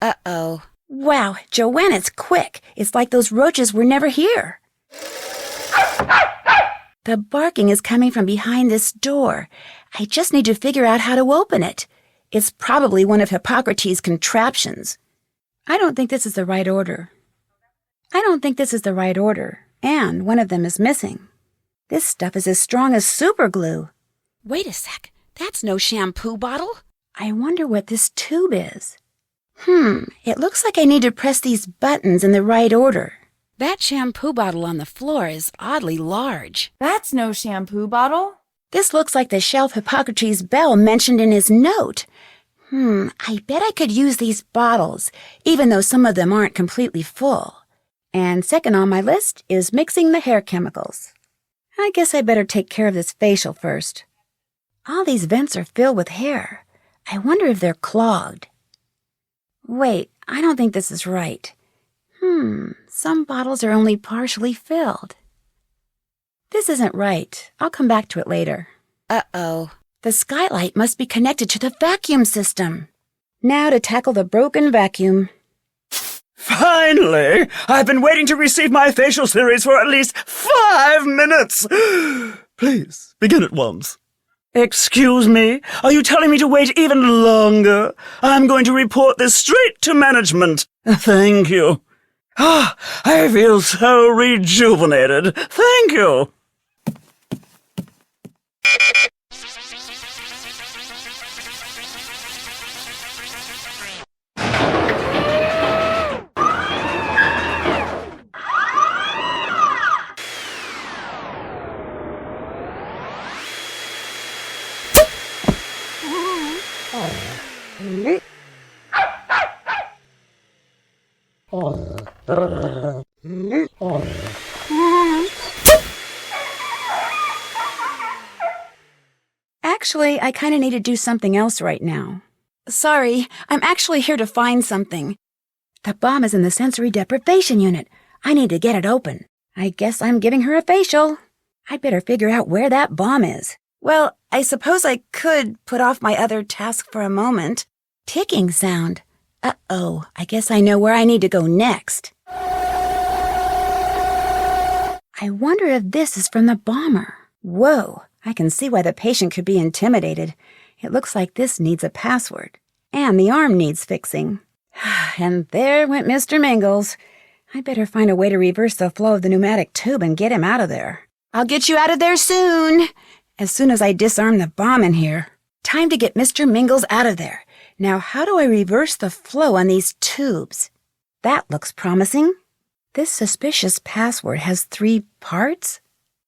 Uh-oh. Wow, Joanna's quick. It's like those roaches were never here. The barking is coming from behind this door. I just need to figure out how to open it. It's probably one of Hippocrates' contraptions. I don't think this is the right order. And one of them is missing. This stuff is as strong as super glue. Wait a sec. That's no shampoo bottle. I wonder what this tube is. It looks like I need to press these buttons in the right order. That shampoo bottle on the floor is oddly large. That's no shampoo bottle. This looks like the shelf Hippocrates' bell mentioned in his note. I bet I could use these bottles, even though some of them aren't completely full. And second on my list is mixing the hair chemicals. I guess I better take care of this facial first. All these vents are filled with hair. I wonder if they're clogged. Wait, I don't think this is right. Some bottles are only partially filled. This isn't right. I'll come back to it later. Uh-oh. The skylight must be connected to the vacuum system. Now to tackle the broken vacuum. Finally! I've been waiting to receive my facial series for at least 5 minutes! Please, begin at once. Excuse me? Are you telling me to wait even longer? I'm going to report this straight to management. Thank you. I feel so rejuvenated. Thank you. Actually, I kind of need to do something else right now. Sorry, I'm actually here to find something. The bomb is in the sensory deprivation unit. I need to get it open. I guess I'm giving her a facial. I'd better figure out where that bomb is. Well, I suppose I could put off my other task for a moment. Ticking sound. Uh-oh, I guess I know where I need to go next. I wonder if this is from the bomber. Whoa, I can see why the patient could be intimidated. It looks like this needs a password. And the arm needs fixing. And there went Mr. Mingles. I'd better find a way to reverse the flow of the pneumatic tube and get him out of there. I'll get you out of there soon as I disarm the bomb in here. Time to get Mr. Mingles out of there. Now, how do I reverse the flow on these tubes? That looks promising. This suspicious password has 3 parts.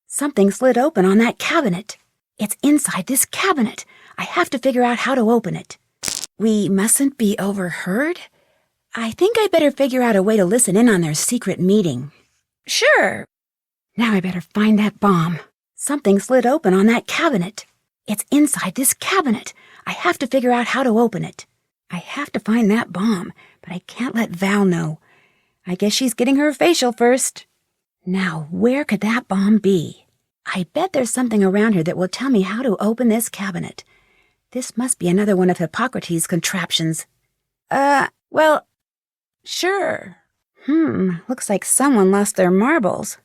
Something slid open on that cabinet. It's inside this cabinet. I have to figure out how to open it. We mustn't be overheard? I think I better figure out a way to listen in on their secret meeting. Sure. Now I better find that bomb. Something slid open on that cabinet. It's inside this cabinet. I have to figure out how to open it. I have to find that bomb, but I can't let Val know. I guess she's getting her facial first. Now, where could that bomb be? I bet there's something around here that will tell me how to open this cabinet. This must be another one of Hippocrates' contraptions. Well, sure. Looks like someone lost their marbles.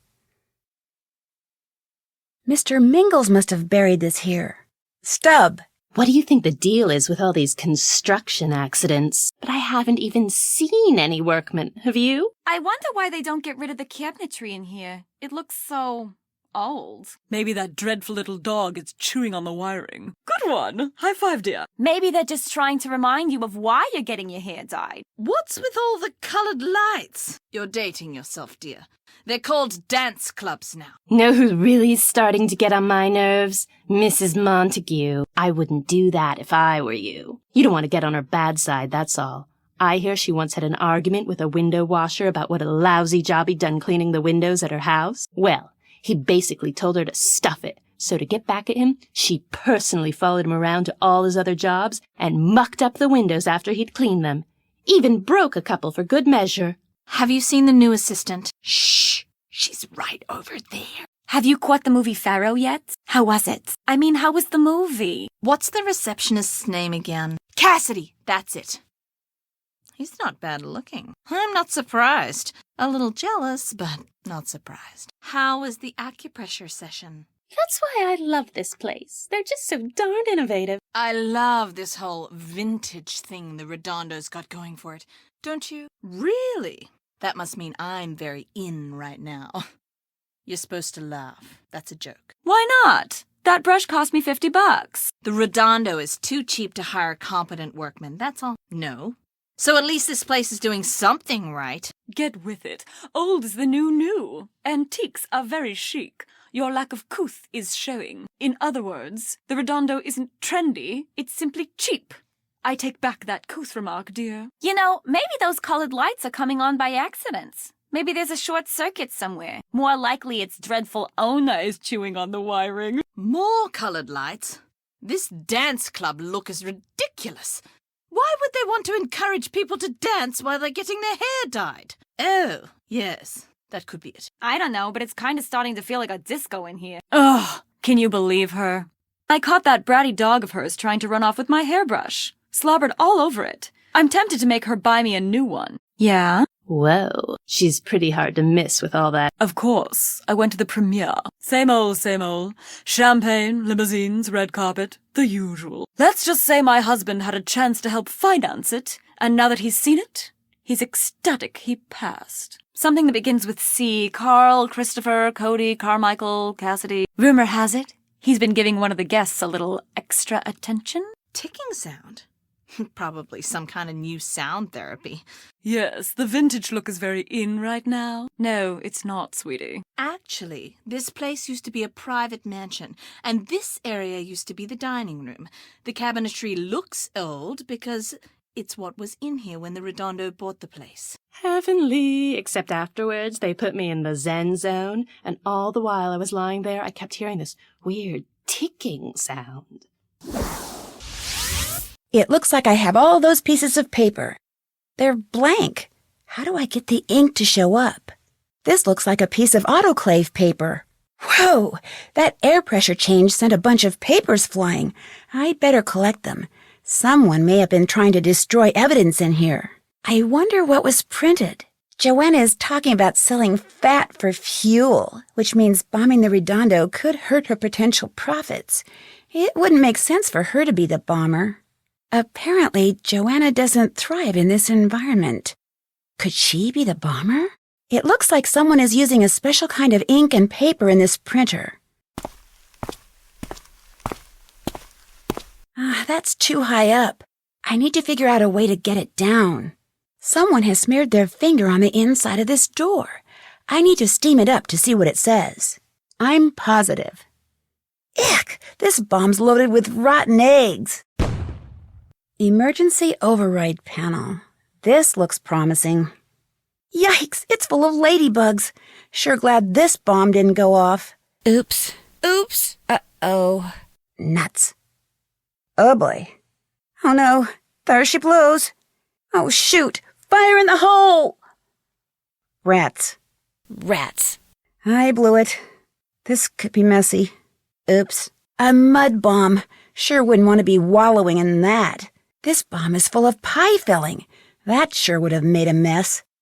Mr. Mingles must have buried this here. Stub! What do you think the deal is with all these construction accidents? But I haven't even seen any workmen, have you? I wonder why they don't get rid of the cabinetry in here. It looks so old. Maybe that dreadful little dog is chewing on the wiring. Good one! High five, dear. Maybe they're just trying to remind you of why you're getting your hair dyed. What's with all the colored lights? You're dating yourself, dear. They're called dance clubs now. Know who's really starting to get on my nerves? Mrs. Montague. I wouldn't do that if I were you. You don't want to get on her bad side, that's all. I hear she once had an argument with a window washer about what a lousy job he'd done cleaning the windows at her house. Well, he basically told her to stuff it. So to get back at him, she personally followed him around to all his other jobs and mucked up the windows after he'd cleaned them. Even broke a couple for good measure. Have you seen the new assistant? Shh! She's right over there. Have you caught the movie Pharaoh yet? How was it? I mean, how was the movie? What's the receptionist's name again? Cassidy! That's it. He's not bad looking. I'm not surprised. A little jealous, but not surprised. How was the acupressure session? That's why I love this place. They're just so darn innovative. I love this whole vintage thing the Redondo's got going for it. Don't you? Really? That must mean I'm very in right now. You're supposed to laugh. That's a joke. Why not? That brush cost me $50. The Redondo is too cheap to hire competent workmen, that's all. No. So at least this place is doing something right. Get with it. Old is the new. Antiques are very chic. Your lack of couth is showing. In other words, the Redondo isn't trendy, it's simply cheap. I take back that couth remark, dear. You know, maybe those colored lights are coming on by accident. Maybe there's a short circuit somewhere. More likely it's dreadful owner is chewing on the wiring. More colored lights? This dance club look is ridiculous. Why would they want to encourage people to dance while they're getting their hair dyed? Oh, yes, that could be it. I don't know, but it's kind of starting to feel like a disco in here. Ugh, can you believe her? I caught that bratty dog of hers trying to run off with my hairbrush. Slobbered all over it. I'm tempted to make her buy me a new one. Yeah? Whoa, she's pretty hard to miss with all that. Of course, I went to the premiere. Same old, same old. Champagne, limousines, red carpet, the usual. Let's just say my husband had a chance to help finance it, and now that he's seen it, he's ecstatic he passed. Something that begins with C. Carl, Christopher, Cody, Carmichael, Cassidy. Rumor has it, he's been giving one of the guests a little extra attention. Ticking sound? Probably some kind of new sound therapy. Yes, the vintage look is very in right now. No, it's not, sweetie. Actually, this place used to be a private mansion, and this area used to be the dining room. The cabinetry looks old because it's what was in here when the Redondo bought the place. Heavenly, except afterwards they put me in the Zen zone, and all the while I was lying there, I kept hearing this weird ticking sound. It looks like I have all those pieces of paper. They're blank. How do I get the ink to show up? This looks like a piece of autoclave paper. Whoa! That air pressure change sent a bunch of papers flying. I'd better collect them. Someone may have been trying to destroy evidence in here. I wonder what was printed. Joanna is talking about selling fat for fuel, which means bombing the Redondo could hurt her potential profits. It wouldn't make sense for her to be the bomber. Apparently, Joanna doesn't thrive in this environment. Could she be the bomber? It looks like someone is using a special kind of ink and paper in this printer. That's too high up. I need to figure out a way to get it down. Someone has smeared their finger on the inside of this door. I need to steam it up to see what it says. I'm positive. Ick! This bomb's loaded with rotten eggs. Emergency override panel. This looks promising. Yikes! It's full of ladybugs. Sure glad this bomb didn't go off. Oops. Oops. Uh-oh. Nuts. Oh boy. Oh no. There she blows. Oh shoot! Fire in the hole! Rats. Rats. I blew it. This could be messy. Oops. A mud bomb. Sure wouldn't want to be wallowing in that. This bomb is full of pie filling. That sure would have made a mess.